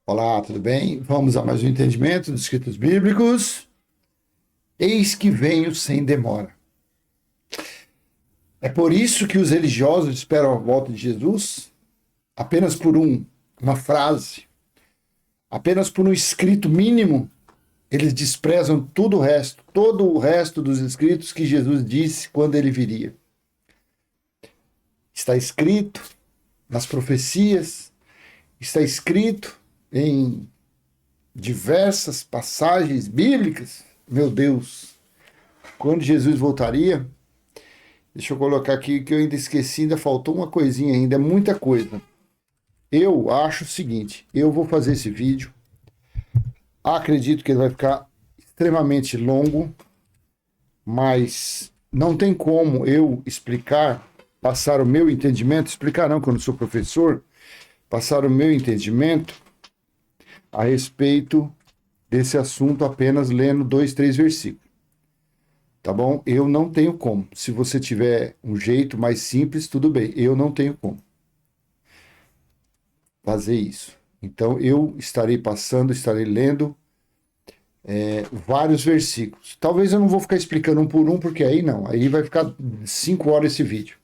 Olá, tudo bem? Vamos a mais um entendimento dos escritos bíblicos. Eis que venho sem demora. É por isso que os religiosos esperam a volta de Jesus apenas por uma frase, apenas por um escrito mínimo. Eles desprezam todo o resto dos escritos que Jesus disse quando ele viria. Está escrito nas profecias, está escrito em diversas passagens bíblicas. Meu Deus, quando Jesus voltaria, deixa eu colocar aqui que eu ainda esqueci, ainda faltou uma coisinha ainda, é muita coisa. Eu acho o seguinte, eu vou fazer esse vídeo, acredito que ele vai ficar extremamente longo, mas não tem como eu explicar, passar o meu entendimento, explicar não, quando sou professor, passar o meu entendimento a respeito desse assunto apenas lendo 2, 3 versículos. Tá bom? Eu não tenho como. Se você tiver um jeito mais simples, tudo bem. Eu não tenho como fazer isso. Então, eu estarei lendo vários versículos. Talvez eu não vou ficar explicando um por um, porque aí não. Aí vai ficar 5 horas esse vídeo.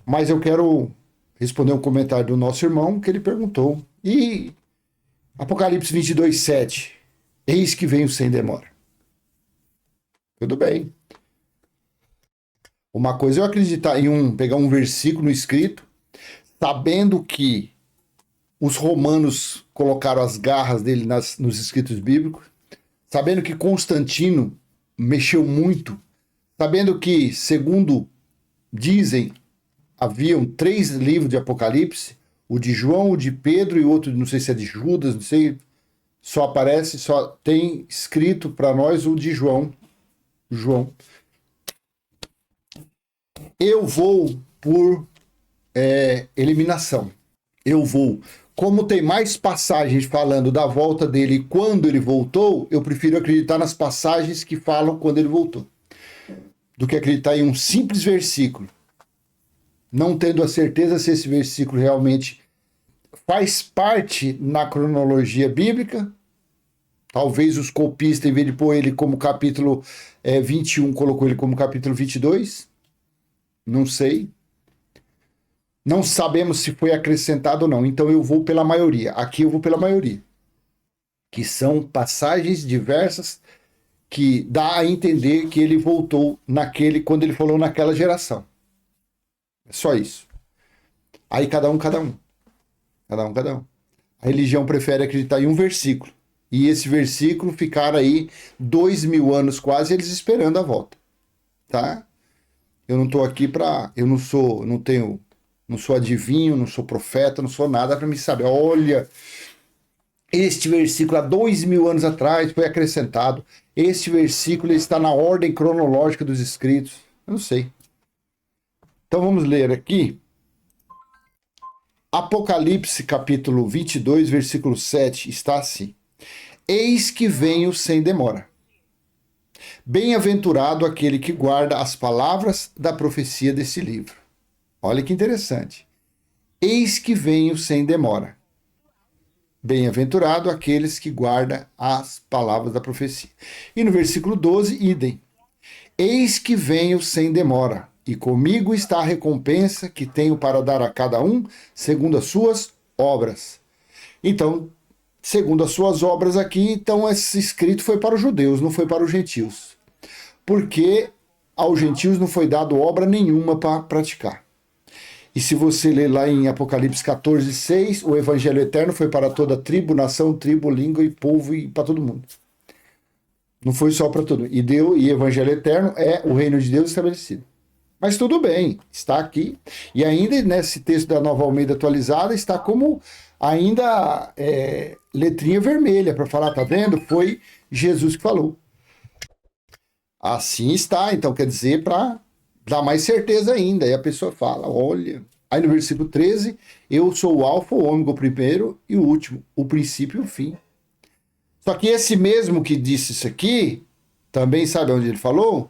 Mas eu quero responder um comentário do nosso irmão, que ele perguntou. E Apocalipse 22:7. Eis que venho sem demora. Tudo bem. Uma coisa é eu acreditar pegar um versículo escrito, sabendo que os romanos colocaram as garras dele nos escritos bíblicos, sabendo que Constantino mexeu muito, sabendo que, segundo dizem, haviam 3 livros de Apocalipse, o de João, o de Pedro e outro, não sei se é de Judas, não sei, só tem escrito para nós o de João. Eu vou por eliminação. Eu vou. Como tem mais passagens falando da volta dele e quando ele voltou, eu prefiro acreditar nas passagens que falam quando ele voltou, do que acreditar em um simples versículo, não tendo a certeza se esse versículo realmente faz parte na cronologia bíblica. Talvez os copistas, em vez de pôr ele como capítulo 21, colocou ele como capítulo 22. Não sei. Não sabemos se foi acrescentado ou não. Então eu vou pela maioria. Aqui eu vou pela maioria. Que são passagens diversas que dá a entender que ele voltou quando ele falou naquela geração. É só isso. Aí cada um. A religião prefere acreditar em um versículo. E esse versículo ficar aí 2000 anos quase eles esperando a volta. Tá? Eu não estou aqui para... não sou adivinho, não sou profeta, não sou nada para me saber. Olha, este versículo há 2000 anos atrás foi acrescentado. Este versículo está na ordem cronológica dos escritos. Eu não sei. Então vamos ler aqui. Apocalipse capítulo 22, versículo 7, está assim. Eis que venho sem demora. Bem-aventurado aquele que guarda as palavras da profecia desse livro. Olha que interessante. Eis que venho sem demora. Bem-aventurado aqueles que guardam as palavras da profecia. E no versículo 12, idem. Eis que venho sem demora, e comigo está a recompensa que tenho para dar a cada um, segundo as suas obras. Então, segundo as suas obras aqui, então esse escrito foi para os judeus, não foi para os gentios. Porque aos gentios não foi dado obra nenhuma para praticar. E se você ler lá em Apocalipse 14:6, o evangelho eterno foi para toda tribo, nação, tribo, língua e povo e para todo mundo. Não foi só para todo mundo. E evangelho eterno é o reino de Deus estabelecido. Mas tudo bem, está aqui. E ainda nesse texto da Nova Almeida atualizada está como ainda letrinha vermelha para falar, tá vendo? Foi Jesus que falou. Assim está, então quer dizer para dar mais certeza ainda. Aí a pessoa fala, olha... Aí no versículo 13, eu sou o alfa, o ômega, o primeiro e o último, o princípio e o fim. Só que esse mesmo que disse isso aqui, também sabe onde ele falou?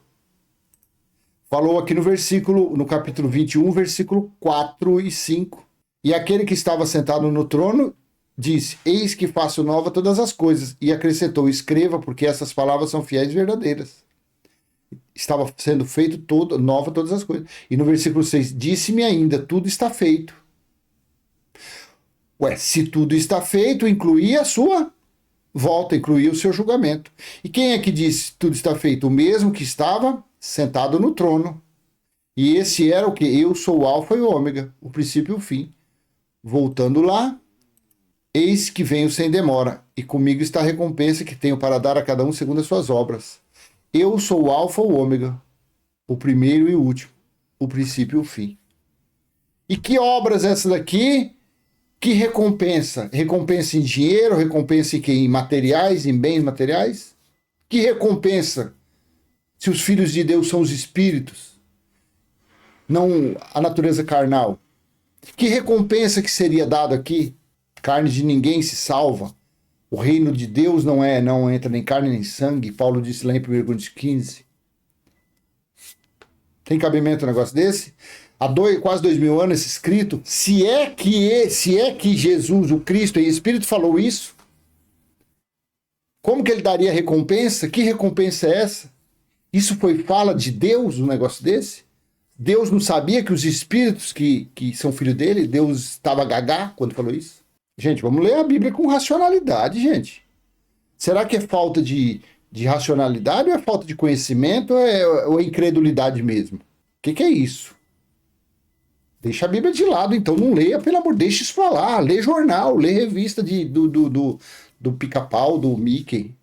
Falou aqui no capítulo 21, versículo 4 e 5. E aquele que estava sentado no trono disse: Eis que faço nova todas as coisas. E acrescentou: Escreva, porque essas palavras são fiéis e verdadeiras. Estava sendo feito nova todas as coisas. E no versículo 6, disse-me ainda: Tudo está feito. Ué, se tudo está feito, incluía a sua volta, incluía o seu julgamento. E quem é que disse tudo está feito? O mesmo que estava sentado no trono. E esse era o que? Eu sou o alfa e o ômega, o princípio e o fim. Voltando lá, eis que venho sem demora, e comigo está a recompensa que tenho para dar a cada um segundo as suas obras. Eu sou o alfa e o ômega, o primeiro e o último, o princípio e o fim. E que obras essas daqui? Que recompensa? Recompensa em dinheiro, recompensa em materiais, em bens materiais? Que recompensa se os filhos de Deus são os espíritos, não a natureza carnal? Que recompensa que seria dado aqui? Carne de ninguém se salva. O reino de Deus não entra nem carne nem sangue. Paulo disse lá em 1 Coríntios 15. Tem cabimento um negócio desse? Há quase 2000 anos esse escrito. Se é que Jesus, o Cristo em Espírito, falou isso, como que ele daria recompensa? Que recompensa é essa? Isso foi fala de Deus, um negócio desse? Deus não sabia que os espíritos que são filhos dele, Deus estava gagá quando falou isso? Gente, vamos ler a Bíblia com racionalidade, gente. Será que é falta de racionalidade ou é falta de conhecimento ou é incredulidade mesmo? O que é isso? Deixa a Bíblia de lado, então não leia, pelo amor, deixa isso falar. Lê jornal, lê revista do Pica-Pau, do Mickey.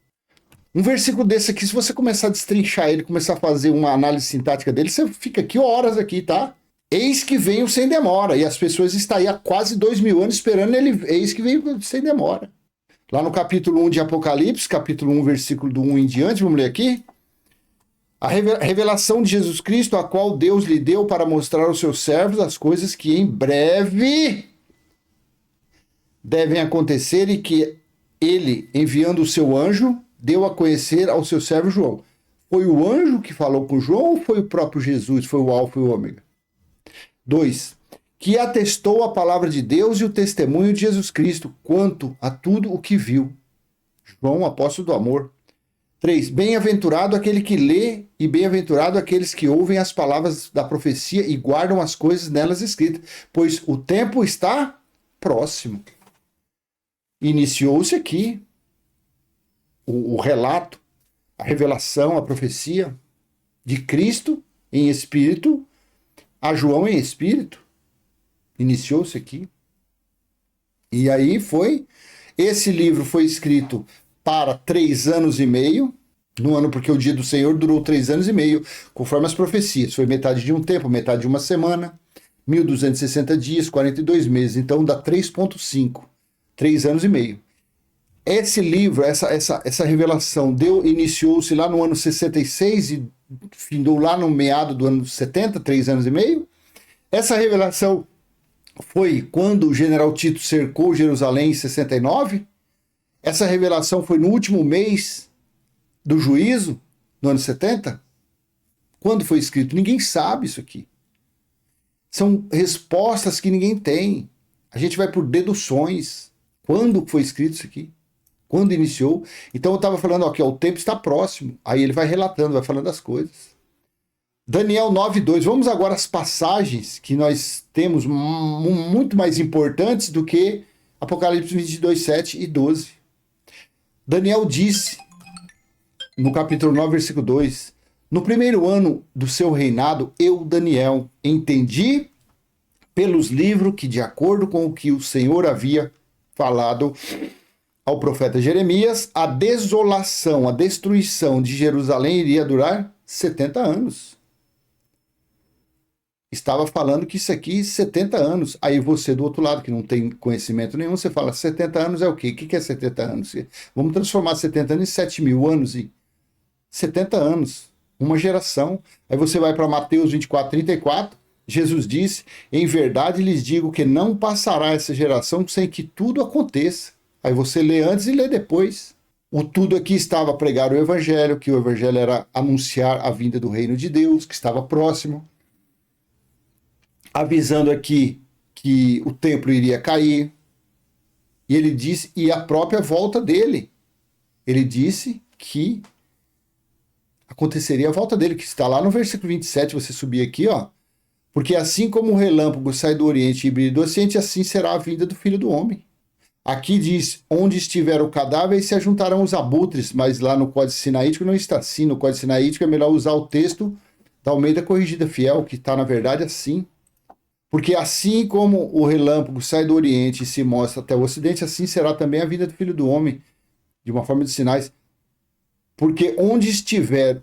Um versículo desse aqui, se você começar a destrinchar ele, começar a fazer uma análise sintática dele, você fica aqui horas aqui, tá? Eis que venho sem demora. E as pessoas estão aí há quase 2000 anos esperando ele. Eis que venho sem demora. Lá no capítulo 1 de Apocalipse, capítulo 1, versículo do 1 em diante, vamos ler aqui. A revelação de Jesus Cristo, a qual Deus lhe deu para mostrar aos seus servos as coisas que em breve devem acontecer e que ele, enviando o seu anjo, deu a conhecer ao seu servo João. Foi o anjo que falou com João ou foi o próprio Jesus? Foi o alfa e o ômega? 2. Que atestou a palavra de Deus e o testemunho de Jesus Cristo quanto a tudo o que viu. João, apóstolo do amor. 3. Bem-aventurado aquele que lê e bem-aventurado aqueles que ouvem as palavras da profecia e guardam as coisas nelas escritas, pois o tempo está próximo. Iniciou-se aqui o relato, a revelação, a profecia de Cristo em espírito a João em espírito. Iniciou-se aqui. E aí esse livro foi escrito para 3 anos e meio, no ano porque o dia do Senhor durou 3 anos e meio, conforme as profecias. Foi metade de um tempo, metade de uma semana, 1260 dias, 42 meses. Então dá 3,5. 3 anos e meio. Esse livro, essa revelação iniciou-se lá no ano 66 e findou lá no meado do ano 70, 3 anos e meio. Essa revelação foi quando o general Tito cercou Jerusalém em 69. Essa revelação foi no último mês do juízo, no ano 70. Quando foi escrito? Ninguém sabe isso aqui. São respostas que ninguém tem. A gente vai por deduções. Quando foi escrito isso aqui? Quando iniciou? Então eu estava falando, ó, que o tempo está próximo. Aí ele vai relatando, vai falando as coisas. Daniel 9:2. Vamos agora às passagens que nós temos muito mais importantes do que Apocalipse 22:7 e 12. Daniel disse, no capítulo 9, versículo 2, no primeiro ano do seu reinado, eu, Daniel, entendi pelos livros que, de acordo com o que o Senhor havia falado ao profeta Jeremias, a desolação, a destruição de Jerusalém iria durar 70 anos. Estava falando que isso aqui, 70 anos. Aí você do outro lado, que não tem conhecimento nenhum, você fala, 70 anos é o quê? O que é 70 anos? Vamos transformar 70 anos em 7.000 anos. E 70 anos, uma geração. Aí você vai para Mateus 24:34, Jesus disse, em verdade lhes digo que não passará essa geração sem que tudo aconteça. Aí você lê antes e lê depois. O tudo aqui estava a pregar o evangelho, que o evangelho era anunciar a vinda do reino de Deus, que estava próximo. Avisando aqui que o templo iria cair, E ele disse, e a própria volta dele. Ele disse que aconteceria a volta dele, que está lá no versículo 27, você subir aqui, ó. Porque assim como o relâmpago sai do Oriente e brilha do Ocidente, assim será a vinda do Filho do Homem. Aqui diz, onde estiver o cadáver, se ajuntarão os abutres, mas lá no Códice Sinaítico não está assim. No Códice Sinaítico é melhor usar o texto da Almeida Corrigida Fiel, que está, na verdade, assim. Porque assim como o relâmpago sai do Oriente e se mostra até o Ocidente, assim será também a vinda do Filho do Homem, de uma forma de sinais. Porque onde estiver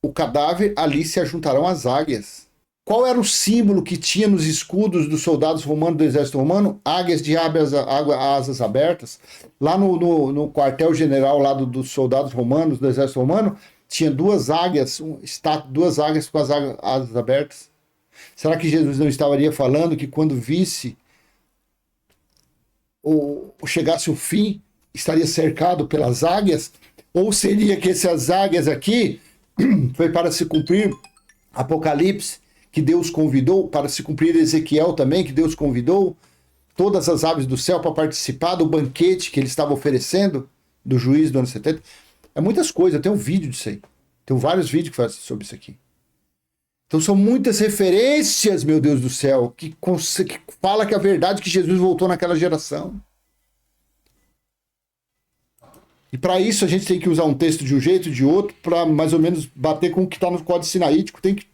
o cadáver, ali se ajuntarão as águias. Qual era o símbolo que tinha nos escudos dos soldados romanos, do exército romano? Águias de asas abertas. Lá no quartel-general lá dos soldados romanos, do exército romano, tinha duas águias, duas águias com as asas abertas. Será que Jesus não estaria falando que quando visse ou chegasse o fim, estaria cercado pelas águias? Ou seria que essas águias aqui foi para se cumprir Apocalipse, que Deus convidou, para se cumprir Ezequiel também, que Deus convidou todas as aves do céu para participar do banquete que ele estava oferecendo, do juízo do ano 70. É muitas coisas, tem um vídeo disso aí. Tem vários vídeos que fazem sobre isso aqui. Então são muitas referências, meu Deus do céu, que fala que a verdade é que Jesus voltou naquela geração. E para isso a gente tem que usar um texto de um jeito, de outro, para mais ou menos bater com o que está no Códice Sinaítico. Tem que...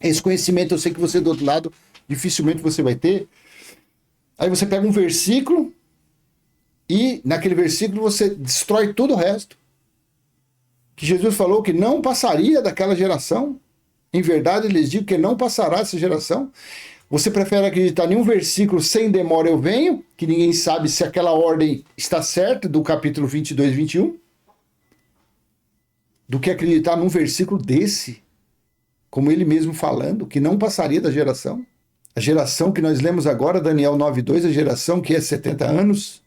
Esse conhecimento eu sei que você do outro lado dificilmente você vai ter. Aí você pega um versículo e naquele versículo você destrói todo o resto. Que Jesus falou que não passaria daquela geração. Em verdade, lhes digo que não passará essa geração. Você prefere acreditar em um versículo, sem demora eu venho, que ninguém sabe se aquela ordem está certa, do capítulo 22 e 21, do que acreditar num versículo desse, como ele mesmo falando, que não passaria da geração. A geração que nós lemos agora, Daniel 9:2, a geração que é 70 anos.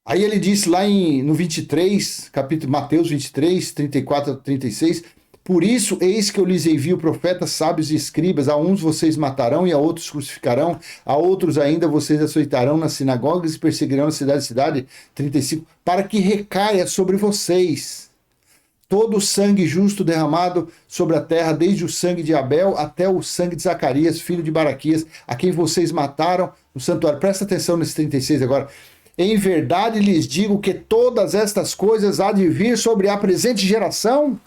Aí ele disse lá no 23, capítulo Mateus 23, 34 a 36, por isso, eis que eu lhes envio profetas, sábios e escribas, a uns vocês matarão e a outros crucificarão, a outros ainda vocês açoitarão nas sinagogas e perseguirão na cidade, 35, para que recaia sobre vocês todo o sangue justo derramado sobre a terra, desde o sangue de Abel até o sangue de Zacarias, filho de Baraquias, a quem vocês mataram no santuário. Presta atenção nesse 36 agora. Em verdade lhes digo que todas estas coisas há de vir sobre a presente geração.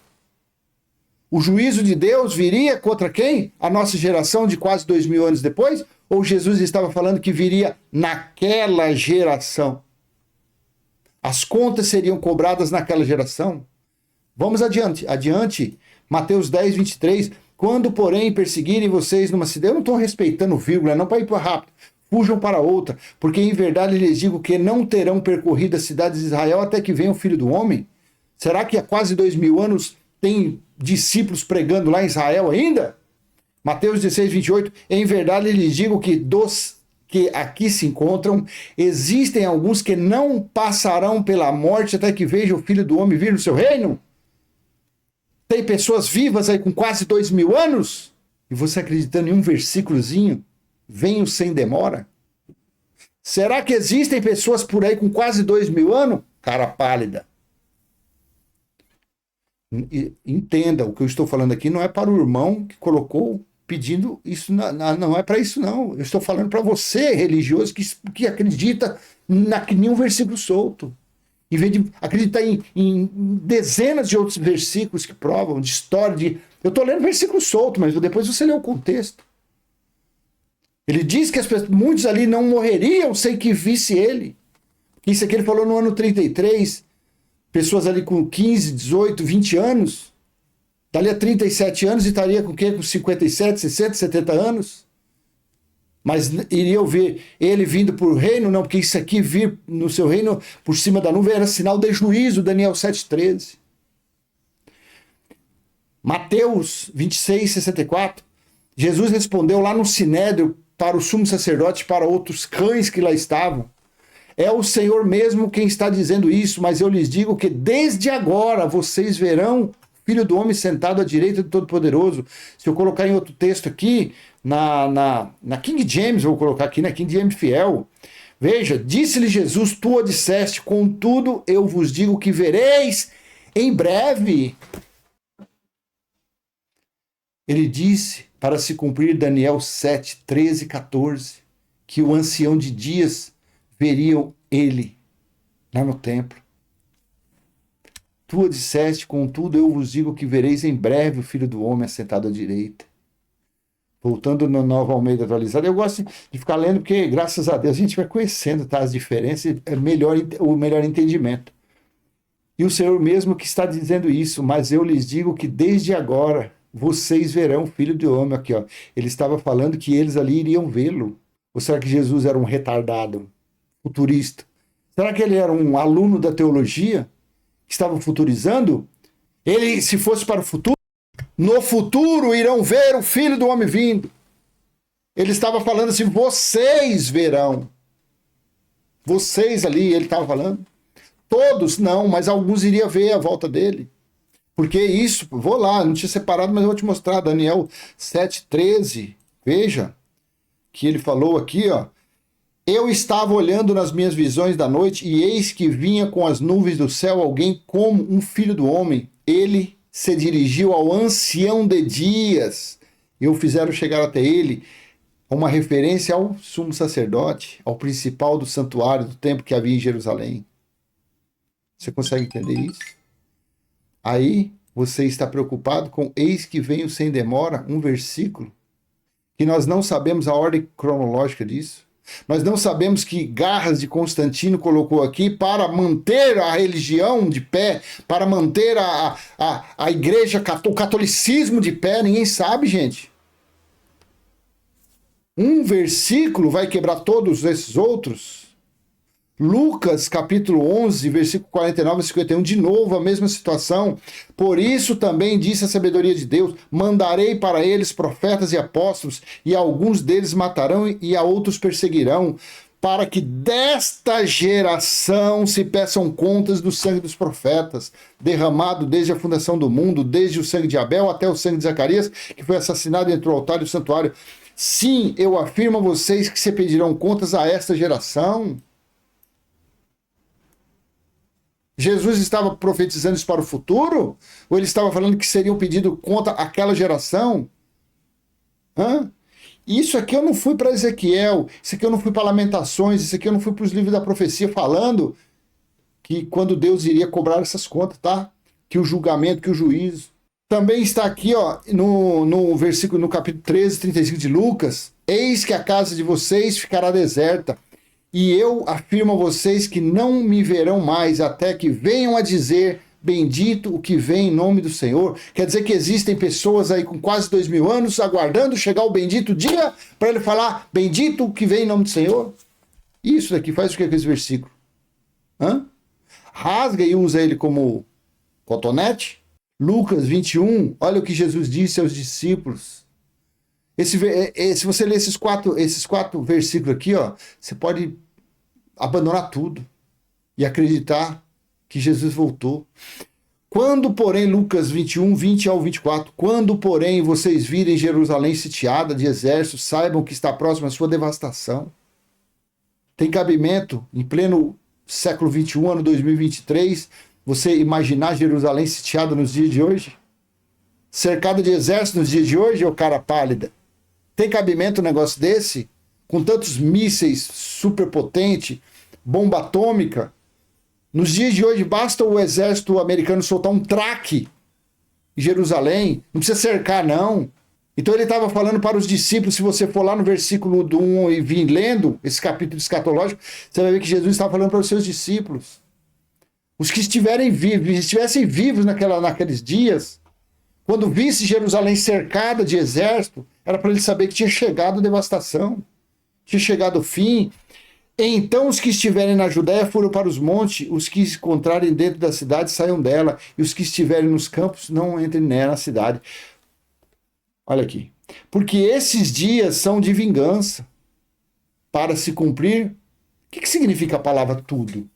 O juízo de Deus viria contra quem? A nossa geração de quase 2000 anos depois? Ou Jesus estava falando que viria naquela geração? As contas seriam cobradas naquela geração? Vamos adiante. Mateus 10, 23. Quando, porém, perseguirem vocês numa cidade... Eu não estou respeitando vírgula, não, para ir para rápido. Fujam para outra, porque em verdade lhes digo que não terão percorrido as cidades de Israel até que venha o Filho do Homem. Será que há quase 2000 anos tem discípulos pregando lá em Israel ainda? Mateus 16, 28. Em verdade lhes digo que dos que aqui se encontram, existem alguns que não passarão pela morte até que veja o Filho do Homem vir no seu reino? Tem pessoas vivas aí com quase 2000 anos? E você acreditando em um versículozinho? Venho sem demora? Será que existem pessoas por aí com quase 2000 anos? Cara pálida. Entenda, o que eu estou falando aqui não é para o irmão que colocou pedindo isso, não é para isso não. Eu estou falando para você, religioso, que acredita em um versículo solto. Em vez de acreditar em dezenas de outros versículos que provam, de história, de... Eu estou lendo versículo solto, mas depois você lê o contexto. Ele diz que muitos ali não morreriam sem que visse ele. Isso aqui ele falou no ano 33, pessoas ali com 15, 18, 20 anos, dali a 37 anos e estaria com o quê? Com 57, 60, 70 anos. Mas iriam ver ele vindo por reino? Não, porque isso aqui vir no seu reino por cima da nuvem era sinal de juízo, Daniel 7,13. Mateus 26, 64. Jesus respondeu lá no Sinédrio para o sumo sacerdote e para outros cães que lá estavam. É o Senhor mesmo quem está dizendo isso, mas eu lhes digo que desde agora vocês verão Filho do Homem sentado à direita do Todo-Poderoso. Se eu colocar em outro texto aqui, na King James, vou colocar aqui na King James Fiel. Veja, disse-lhe Jesus, tu o disseste, contudo eu vos digo que vereis em breve. Ele disse, para se cumprir Daniel 7, 13 e 14, que o ancião de dias veriam ele lá no templo. Tu o disseste, contudo eu vos digo que vereis em breve o Filho do Homem assentado à direita. Voltando no Nova Almeida Atualizada, eu gosto de ficar lendo, porque graças a Deus a gente vai conhecendo, tá, as diferenças, o melhor entendimento. E o Senhor mesmo que está dizendo isso, mas eu lhes digo que desde agora vocês verão o Filho do Homem. Aqui, ó. Ele estava falando que eles ali iriam vê-lo. Ou será que Jesus era um retardado, futurista? Será que ele era um aluno da teologia que estava futurizando? Ele, se fosse para o futuro, no futuro irão ver o Filho do Homem vindo. Ele estava falando assim, vocês verão. Vocês ali, ele estava falando. Todos não, mas alguns iriam ver a volta dele. Porque isso, vou lá, não tinha separado, mas eu vou te mostrar. Daniel 7,13. Veja que ele falou aqui, ó. Eu estava olhando nas minhas visões da noite, e eis que vinha com as nuvens do céu alguém como um filho do homem. Ele se dirigiu ao ancião de dias, e o fizeram chegar até ele. Uma referência ao sumo sacerdote, ao principal do santuário do templo que havia em Jerusalém. Você consegue entender isso? Aí você está preocupado com eis que venho sem demora, um versículo, que nós não sabemos a ordem cronológica disso. Nós não sabemos que garras de Constantino colocou aqui para manter a religião de pé, para manter a igreja, o catolicismo de pé. Ninguém sabe, gente. Um versículo vai quebrar todos esses outros? Lucas, capítulo 11, versículo 49 a 51, de novo a mesma situação. Por isso também disse a sabedoria de Deus, mandarei para eles profetas e apóstolos, e alguns deles matarão e a outros perseguirão, para que desta geração se peçam contas do sangue dos profetas, derramado desde a fundação do mundo, desde o sangue de Abel até o sangue de Zacarias, que foi assassinado entre o altar e o santuário. Sim, eu afirmo a vocês que se pedirão contas a esta geração. Jesus estava profetizando isso para o futuro? Ou ele estava falando que seriam pedido conta àquela geração? Isso aqui eu não fui para Ezequiel, isso aqui eu não fui para Lamentações, isso aqui eu não fui para os livros da profecia falando que quando Deus iria cobrar essas contas, tá? Que o julgamento, que o juízo. Também está aqui, ó, no versículo, no capítulo 13, 35 de Lucas, eis que a casa de vocês ficará deserta, e eu afirmo a vocês que não me verão mais até que venham a dizer bendito o que vem em nome do Senhor. Quer dizer que existem pessoas aí com quase 2000 anos aguardando chegar o bendito dia para ele falar bendito o que vem em nome do Senhor. Isso daqui faz o que com esse versículo? Rasga e usa ele como cotonete. Lucas 21, olha o que Jesus disse aos discípulos. Se você ler esses quatro versículos aqui, ó, você pode abandonar tudo e acreditar que Jesus voltou. Quando, porém, Lucas 21, 20 ao 24, quando, porém, vocês virem Jerusalém sitiada de exércitos, saibam que está próxima a sua devastação. Tem cabimento, em pleno século 21, ano 2023, você imaginar Jerusalém sitiada nos dias de hoje? Cercada de exércitos nos dias de hoje, ô cara pálida? Tem cabimento um negócio desse? Com tantos mísseis superpotentes, bomba atômica? Nos dias de hoje, basta o exército americano soltar um traque em Jerusalém. Não precisa cercar, não. Então ele estava falando para os discípulos, se você for lá no versículo do 1 e vir lendo esse capítulo escatológico, você vai ver que Jesus estava falando para os seus discípulos. Os que estivessem vivos naqueles dias, quando visse Jerusalém cercada de exército, era para ele saber que tinha chegado a devastação, tinha chegado o fim. Então os que estiverem na Judéia foram para os montes, os que se encontrarem dentro da cidade saiam dela, e os que estiverem nos campos não entrem na cidade. Olha aqui. Porque esses dias são de vingança, para se cumprir. O que significa a palavra tudo?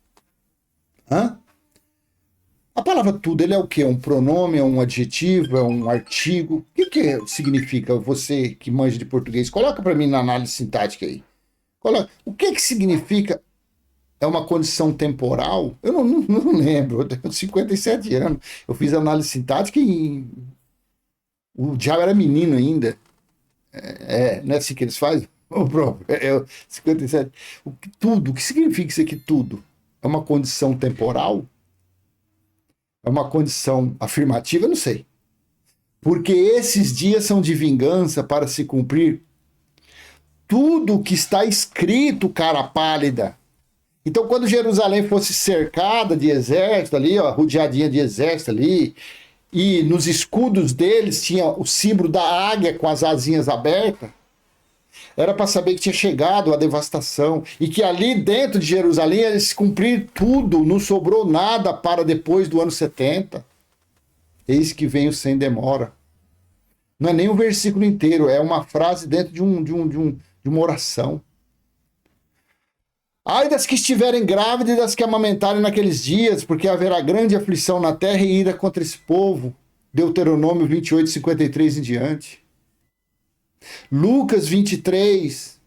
A palavra tudo, ele é o quê? Um pronome, é um adjetivo, é um artigo? O que significa? Você que manja de português, coloca para mim na análise sintática aí. Coloca. O que significa? É uma condição temporal? Eu não lembro, eu tenho 57 anos. Eu fiz análise sintática e o diabo era menino ainda. Não é assim que eles fazem? Ô, próprio, 57. O que significa isso aqui tudo? É uma condição temporal? É uma condição afirmativa? Eu não sei. Porque esses dias são de vingança para se cumprir tudo o que está escrito, cara pálida. Então, quando Jerusalém fosse cercada de exército ali, ó, rodeadinha de exército ali, e nos escudos deles tinha o símbolo da águia com as asinhas abertas, era para saber que tinha chegado a devastação e que ali dentro de Jerusalém ia se cumprir tudo, não sobrou nada para depois do ano 70. Eis que venho sem demora. Não é nem um versículo inteiro, é uma frase dentro de uma oração. Ai das que estiverem grávidas e das que amamentarem naqueles dias, porque haverá grande aflição na terra e ira contra esse povo. Deuteronômio 28, 53 em diante. Lucas 23,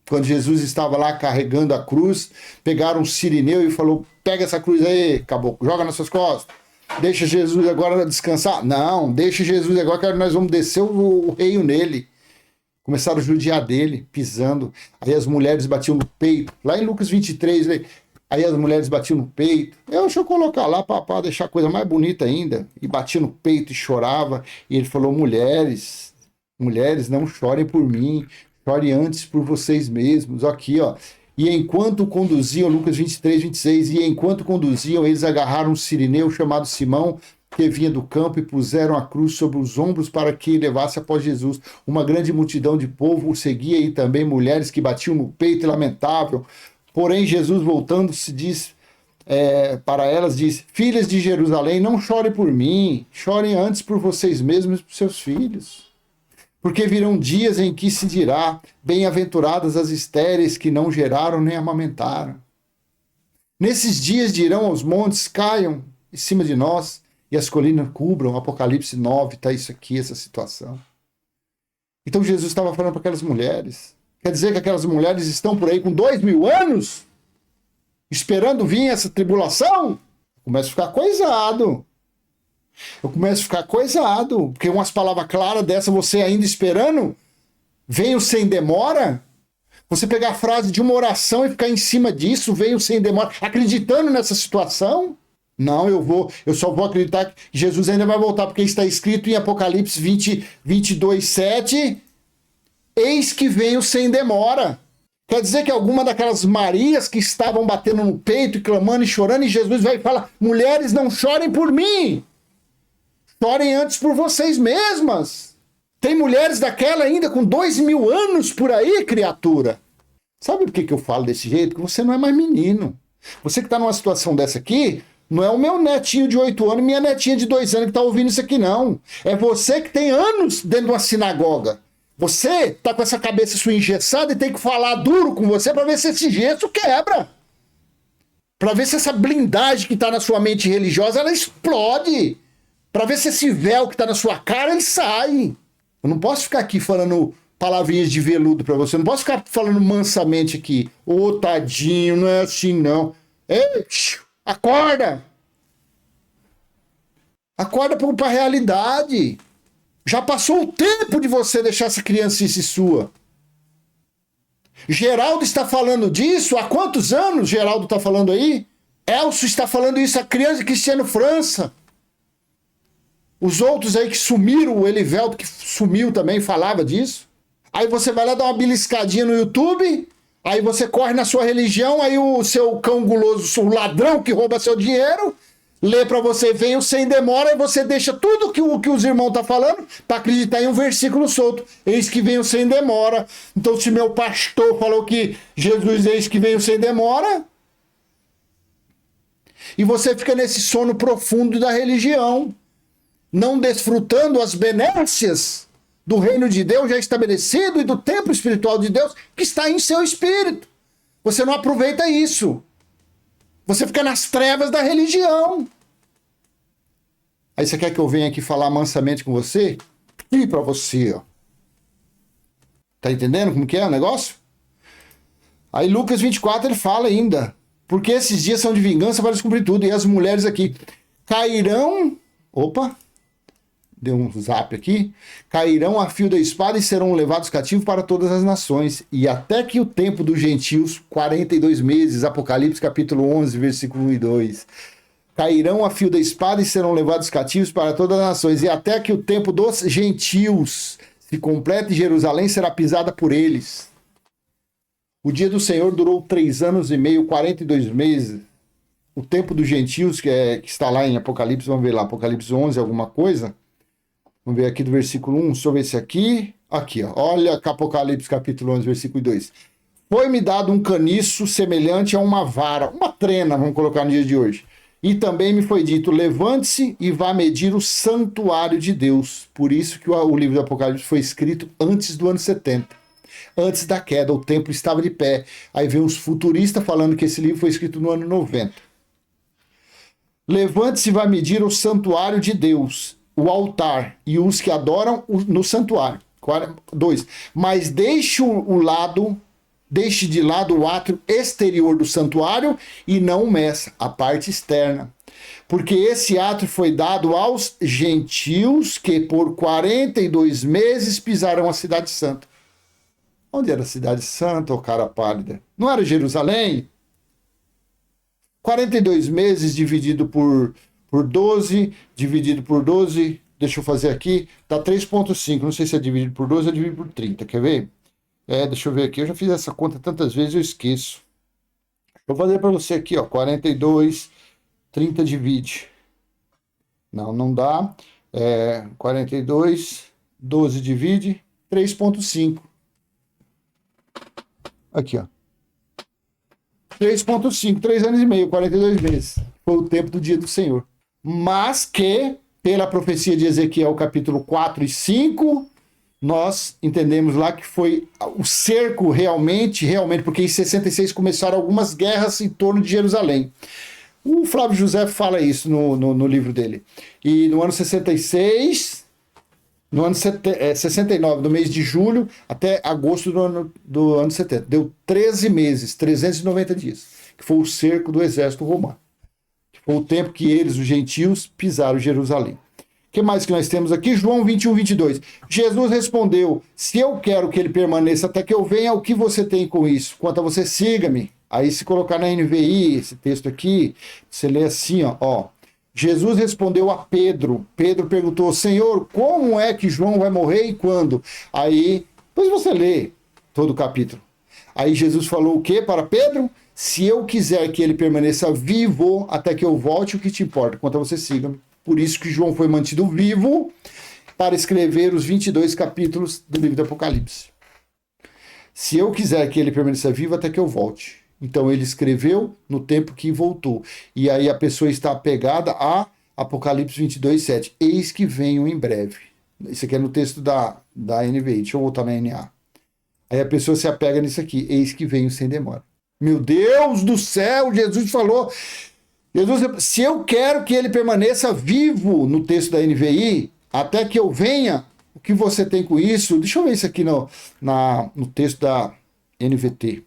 quando Jesus estava lá carregando a cruz, pegaram um sirineu e falou, pega essa cruz aí, caboclo, joga nas suas costas. Deixa Jesus agora descansar. Não, deixa Jesus agora que nós vamos descer o reino nele. Começaram a judiar dele, pisando. Aí as mulheres batiam no peito. Lá em Lucas 23, aí as mulheres batiam no peito. Deixa eu colocar lá para deixar a coisa mais bonita ainda. E batia no peito e chorava. E ele falou, mulheres, não chorem por mim. Chorem antes por vocês mesmos. Aqui, ó. E enquanto conduziam, Lucas 23, 26, e enquanto conduziam, eles agarraram um sirineu chamado Simão, que vinha do campo, e puseram a cruz sobre os ombros para que levasse após Jesus. Uma grande multidão de povo o seguia e também mulheres que batiam no peito e lamentavam. Porém, Jesus, voltando-se, diz para elas, diz, filhas de Jerusalém, não chorem por mim, chorem antes por vocês mesmos e por seus filhos. Porque virão dias em que se dirá, bem-aventuradas as estéreis que não geraram nem amamentaram. Nesses dias dirão aos montes, caiam em cima de nós, e as colinas cubram. Apocalipse 9, está isso aqui, essa situação. Então Jesus estava falando para aquelas mulheres. Quer dizer que aquelas mulheres estão por aí com 2000 anos, esperando vir essa tribulação? Começa a ficar coisado. Eu começo a ficar coisado, porque umas palavras claras dessa, você ainda esperando, venho sem demora. Você pegar a frase de uma oração e ficar em cima disso, venho sem demora, acreditando nessa situação? Não, eu só vou acreditar que Jesus ainda vai voltar, porque está escrito em Apocalipse 22, 7, eis que venho sem demora. Quer dizer que alguma daquelas Marias que estavam batendo no peito e clamando e chorando, e Jesus vai falar, mulheres, não chorem por mim. Chorem antes por vocês mesmas. Tem mulheres daquela ainda com 2000 anos por aí, criatura. Sabe por que eu falo desse jeito? Porque você não é mais menino. Você que está numa situação dessa aqui, não é o meu netinho de 8 anos e minha netinha de 2 anos que está ouvindo isso aqui, não. É você que tem anos dentro de uma sinagoga. Você está com essa cabeça sua engessada e tem que falar duro com você para ver se esse gesso quebra. Para ver se essa blindagem que está na sua mente religiosa, ela explode. Para ver se esse véu que está na sua cara, ele sai. Eu não posso ficar aqui falando palavrinhas de veludo para você. Eu não posso ficar falando mansamente aqui. Ô, tadinho, não é assim, não. Ei, acorda. Acorda para a realidade. Já passou o tempo de você deixar essa criancice sua. Geraldo está falando disso. Há quantos anos Geraldo está falando aí? Elcio está falando isso. A criança Cristiano França. Os outros aí que sumiram, o Elivelto que sumiu também, falava disso. Aí você vai lá dar uma beliscadinha no YouTube, aí você corre na sua religião, aí o seu cão guloso, o ladrão que rouba seu dinheiro, lê para você, veio sem demora, e você deixa tudo que os irmãos estão falando para acreditar em um versículo solto. Eis que veio sem demora. Então se meu pastor falou que Jesus eis que veio sem demora, e você fica nesse sono profundo da religião, não desfrutando as benécias do reino de Deus já estabelecido e do templo espiritual de Deus que está em seu espírito. Você não aproveita isso. Você fica nas trevas da religião. Aí você quer que eu venha aqui falar mansamente com você? E para você, ó. Tá entendendo como que é o negócio? Aí Lucas 24 ele fala ainda, porque esses dias são de vingança para descobrir tudo, e as mulheres aqui cairão, opa, deu um zap aqui, cairão a fio da espada e serão levados cativos para todas as nações, e até que o tempo dos gentios, 42 meses, Apocalipse capítulo 11, versículo 1 e 2, cairão a fio da espada e serão levados cativos para todas as nações, e até que o tempo dos gentios se complete, Jerusalém será pisada por eles. O dia do Senhor durou 3 anos e meio, 42 meses. O tempo dos gentios, que está lá em Apocalipse, vamos ver lá, Apocalipse 11, alguma coisa. Vamos ver aqui do versículo 1, deixa eu ver esse aqui. Aqui, ó. Olha Apocalipse capítulo 11, versículo 2. Foi-me dado um caniço semelhante a uma vara, uma trena, vamos colocar no dia de hoje. E também me foi dito, levante-se e vá medir o santuário de Deus. Por isso que o livro do Apocalipse foi escrito antes do ano 70. Antes da queda, o templo estava de pé. Aí vem os futuristas falando que esse livro foi escrito no ano 90. Levante-se e vai medir o santuário de Deus, o altar, e os que adoram no santuário. 2. Mas deixe de lado o átrio exterior do santuário e não meça a parte externa. Porque esse átrio foi dado aos gentios que por 42 meses pisaram a cidade santa. Onde era a cidade santa, ô cara pálida? Não era Jerusalém? 42 meses dividido por 12, dividido por 12, deixa eu fazer aqui, dá 3,5. Não sei se é dividido por 12 ou dividido por 30, quer ver? Deixa eu ver aqui, eu já fiz essa conta tantas vezes, eu esqueço. Vou fazer para você aqui, ó, 42, 30 divide. Não dá. 42, 12 divide, 3,5. Aqui, ó. 3,5, 3 anos e meio, 42 meses. Foi o tempo do dia do Senhor. Mas que, pela profecia de Ezequiel, capítulo 4 e 5, nós entendemos lá que foi o cerco realmente, porque em 66 começaram algumas guerras em torno de Jerusalém. O Flávio José fala isso no livro dele. E no ano 66... No ano 69, do mês de julho até agosto do ano 70. Deu 13 meses, 390 dias, que foi o cerco do exército romano. Foi o tempo que eles, os gentios, pisaram Jerusalém. O que mais que nós temos aqui? João 21, 22. Jesus respondeu, se eu quero que ele permaneça até que eu venha, o que você tem com isso? Quanto a você, siga-me. Aí se colocar na NVI, esse texto aqui, você lê assim, ó. Jesus respondeu a Pedro. Pedro perguntou, Senhor, como é que João vai morrer e quando? Aí, depois você lê todo o capítulo. Aí Jesus falou o quê para Pedro? Se eu quiser que ele permaneça vivo até que eu volte, o que te importa? Quanto a você, siga-me. Por isso que João foi mantido vivo para escrever os 22 capítulos do livro do Apocalipse. Se eu quiser que ele permaneça vivo até que eu volte. Então ele escreveu no tempo que voltou. E aí a pessoa está apegada a Apocalipse 22, 7. Eis que venho em breve. Isso aqui é no texto da NVI. Deixa eu voltar na NA. Aí a pessoa se apega nisso aqui. Eis que venho sem demora. Meu Deus do céu, Jesus falou. Se eu quero que ele permaneça vivo no texto da NVI, até que eu venha, o que você tem com isso? Deixa eu ver isso aqui no texto da NVT.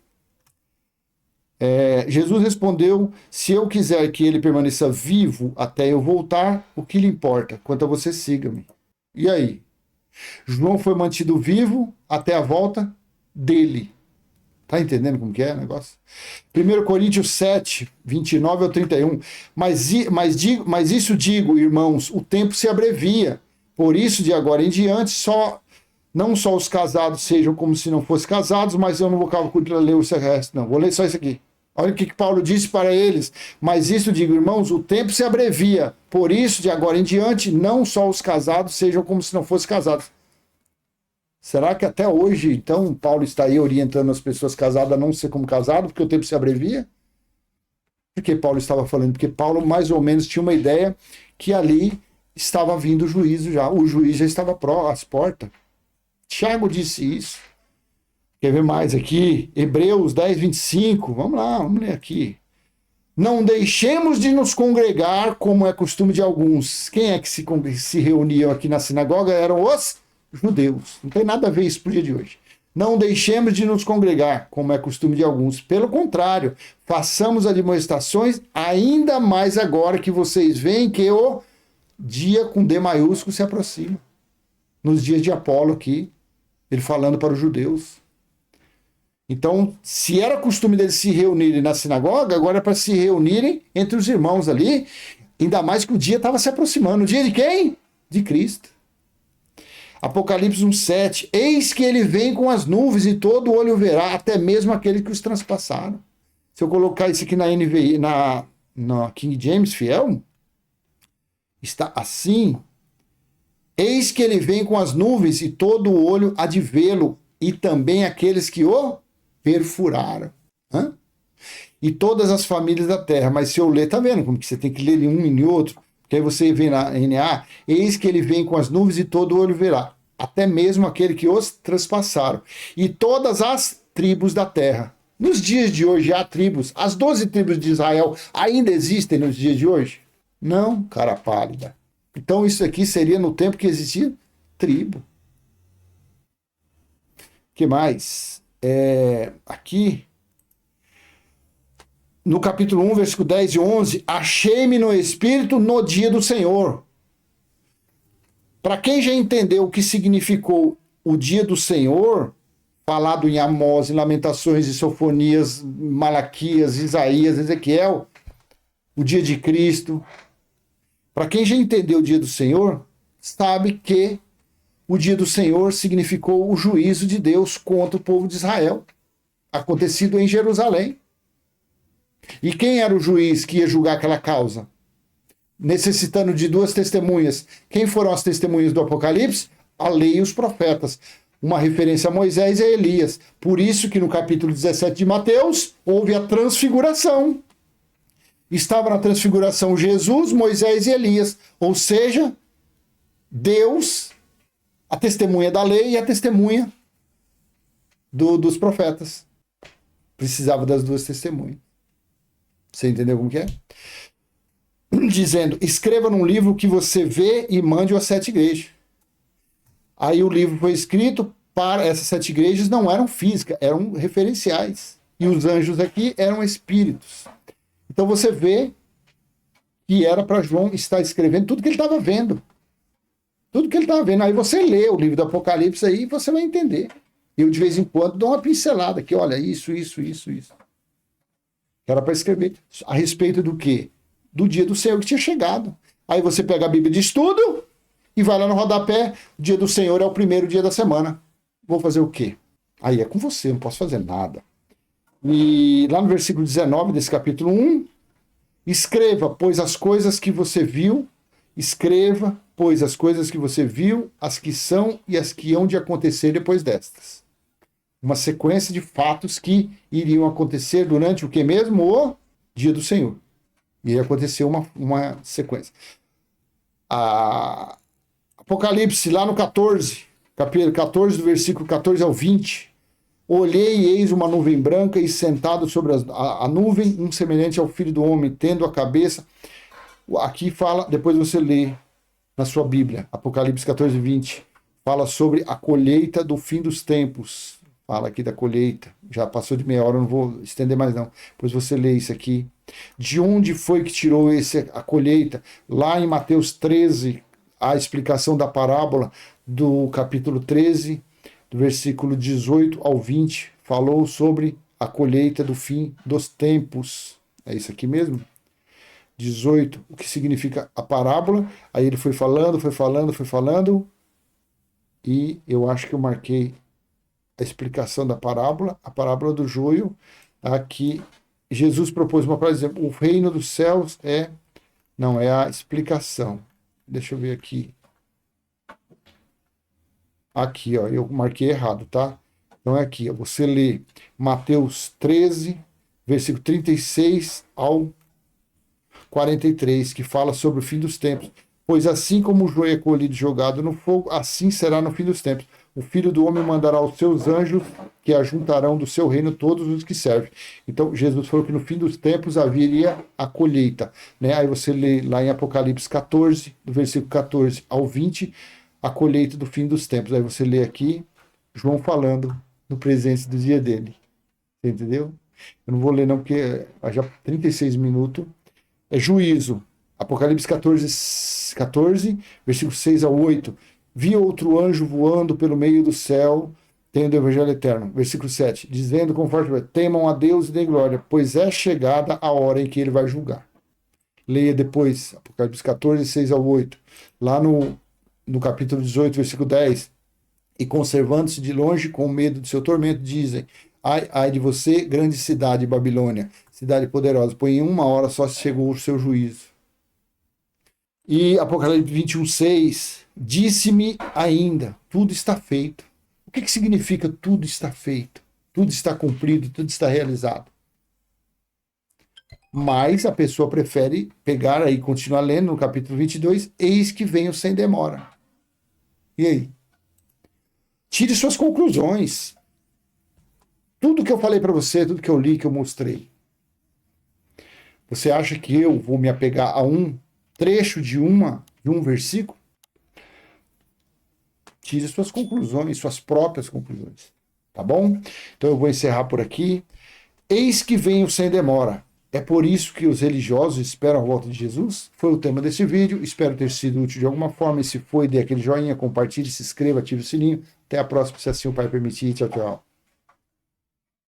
Jesus respondeu, se eu quiser que ele permaneça vivo até eu voltar, o que lhe importa? Quanto a você, siga-me. E aí? João foi mantido vivo até a volta dele. Tá entendendo como que é o negócio? 1 Coríntios 7, 29 ao 31. Mas isso digo, irmãos, o tempo se abrevia. Por isso, de agora em diante, não só os casados sejam como se não fossem casados, mas eu não vou ler o resto, não. Vou ler só isso aqui. Olha o que Paulo disse para eles. Mas isso digo, irmãos, o tempo se abrevia. Por isso, de agora em diante, não só os casados sejam como se não fossem casados. Será que até hoje, então, Paulo está aí orientando as pessoas casadas a não ser como casado, porque o tempo se abrevia? Por que Paulo estava falando? Porque Paulo mais ou menos tinha uma ideia que ali estava vindo o juízo já. O juiz já estava às portas. Tiago disse isso. Quer ver mais aqui? Hebreus 10, 25. Vamos lá, vamos ler aqui. Não deixemos de nos congregar, como é costume de alguns. Quem é que se reuniam aqui na sinagoga? Eram os judeus. Não tem nada a ver isso para o dia de hoje. Não deixemos de nos congregar, como é costume de alguns. Pelo contrário, façamos admoestações, ainda mais agora que vocês veem que o dia com D maiúsculo se aproxima. Nos dias de Apolo aqui, ele falando para os judeus. Então, se era costume deles se reunirem na sinagoga, agora é para se reunirem entre os irmãos ali, ainda mais que o dia estava se aproximando. O dia de quem? De Cristo. Apocalipse 1,7. Eis que ele vem com as nuvens e todo olho verá, até mesmo aquele que os transpassaram. Se eu colocar isso aqui na NVI, na King James fiel, está assim. Eis que ele vem com as nuvens e todo o olho há de vê-lo, e também aqueles que o perfuraram. Hã? E todas as famílias da terra. Mas se eu ler, tá vendo como que você tem que ler em um e em outro? Porque aí você vê na NA, eis que ele vem com as nuvens e todo o olho verá, até mesmo aquele que os transpassaram. E todas as tribos da terra. Nos dias de hoje há tribos. As 12 tribos de Israel ainda existem nos dias de hoje? Não, cara pálida. Então isso aqui seria no tempo que existia tribo. O que mais? Aqui, no capítulo 1, versículo 10 e 11, achei-me no Espírito no dia do Senhor. Para quem já entendeu o que significou o dia do Senhor, falado em Amós, em Lamentações, em Sofonias, Malaquias, Isaías, Ezequiel, o dia de Cristo. Para quem já entendeu o dia do Senhor, sabe que o dia do Senhor significou o juízo de Deus contra o povo de Israel, acontecido em Jerusalém. E quem era o juiz que ia julgar aquela causa? Necessitando de 2 testemunhas. Quem foram as testemunhas do Apocalipse? A lei e os profetas. Uma referência a Moisés e a Elias. Por isso que no capítulo 17 de Mateus houve a transfiguração. Estava na transfiguração Jesus, Moisés e Elias. Ou seja, Deus, a testemunha da lei e a testemunha dos profetas. Precisava das 2 testemunhas. Você entendeu como que é? Dizendo, escreva num livro que você vê e mande-o às 7 igrejas. Aí o livro foi escrito para essas 7 igrejas, não eram físicas, eram referenciais. E os anjos aqui eram espíritos. Então você vê que era para João estar escrevendo tudo que ele estava vendo. Tudo que ele estava vendo. Aí você lê o livro do Apocalipse aí e você vai entender. Eu, de vez em quando, dou uma pincelada aqui. Olha, isso. Era para escrever a respeito do quê? Do dia do Senhor que tinha chegado. Aí você pega a Bíblia de estudo e vai lá no rodapé. O dia do Senhor é o primeiro dia da semana. Vou fazer o quê? Aí é com você, não posso fazer nada. E lá no versículo 19 desse capítulo 1, escreva, pois as coisas que você viu, escreva, pois as coisas que você viu, as que são e as que hão de acontecer depois destas. Uma sequência de fatos que iriam acontecer durante o que mesmo? O dia do Senhor. E aí aconteceu uma sequência. Apocalipse, lá no 14, capítulo 14, do versículo 14 ao 20. Olhei e eis uma nuvem branca e sentado sobre a nuvem, um semelhante ao Filho do Homem, tendo a cabeça. Aqui fala, depois você lê na sua Bíblia, Apocalipse 14, 20. Fala sobre a colheita do fim dos tempos. Fala aqui da colheita. Já passou de meia hora, eu não vou estender mais não. Depois você lê isso aqui. De onde foi que tirou a colheita? Lá em Mateus 13, a explicação da parábola do capítulo 13, do versículo 18 ao 20, falou sobre a colheita do fim dos tempos. É isso aqui mesmo? 18, o que significa a parábola. Aí ele foi falando, e eu acho que eu marquei a explicação da parábola, a parábola do joio. Aqui Jesus propôs uma frase, o reino dos céus não é a explicação. Deixa eu ver aqui. Aqui, ó, eu marquei errado, tá? Então é aqui, ó, você lê Mateus 13, versículo 36 ao 43, que fala sobre o fim dos tempos. Pois assim como o joio é colhido e jogado no fogo, assim será no fim dos tempos. o Filho do Homem mandará os seus anjos que ajuntarão do seu reino todos os que servem. Então, Jesus falou que no fim dos tempos haveria a colheita. Né? Aí você lê lá em Apocalipse 14, do versículo 14 ao 20, a colheita do fim dos tempos. Aí você lê aqui, João falando no presente do dia dele. Você entendeu? Eu não vou ler não, porque já 36 minutos. É juízo. Apocalipse 14, versículo 6 ao 8. Vi outro anjo voando pelo meio do céu, tendo o evangelho eterno. Versículo 7. Dizendo com forte voz: temam a Deus e dêem glória, pois é chegada a hora em que ele vai julgar. Leia depois, Apocalipse 14, 6 ao 8. Lá no capítulo 18, versículo 10. E conservando-se de longe com medo do seu tormento, dizem: ai, ai de você, grande cidade Babilônia, cidade poderosa, pois em uma hora só chegou o seu juízo. E Apocalipse 21, 6, disse-me ainda, tudo está feito. O que significa tudo está feito? Tudo está cumprido, tudo está realizado. Mas a pessoa prefere pegar aí, continuar lendo no capítulo 22, eis que venho sem demora. E aí? Tire suas conclusões. Tudo que eu falei para você, tudo que eu li, que eu mostrei. Você acha que eu vou me apegar a um trecho de um versículo? Tire suas conclusões, suas próprias conclusões. Tá bom? Então eu vou encerrar por aqui. Eis que venho sem demora. É por isso que os religiosos esperam a volta de Jesus? Foi o tema desse vídeo. Espero ter sido útil de alguma forma. E se foi, dê aquele joinha, compartilhe, se inscreva, ative o sininho. Até a próxima, se assim o Pai permitir. Tchau, tchau.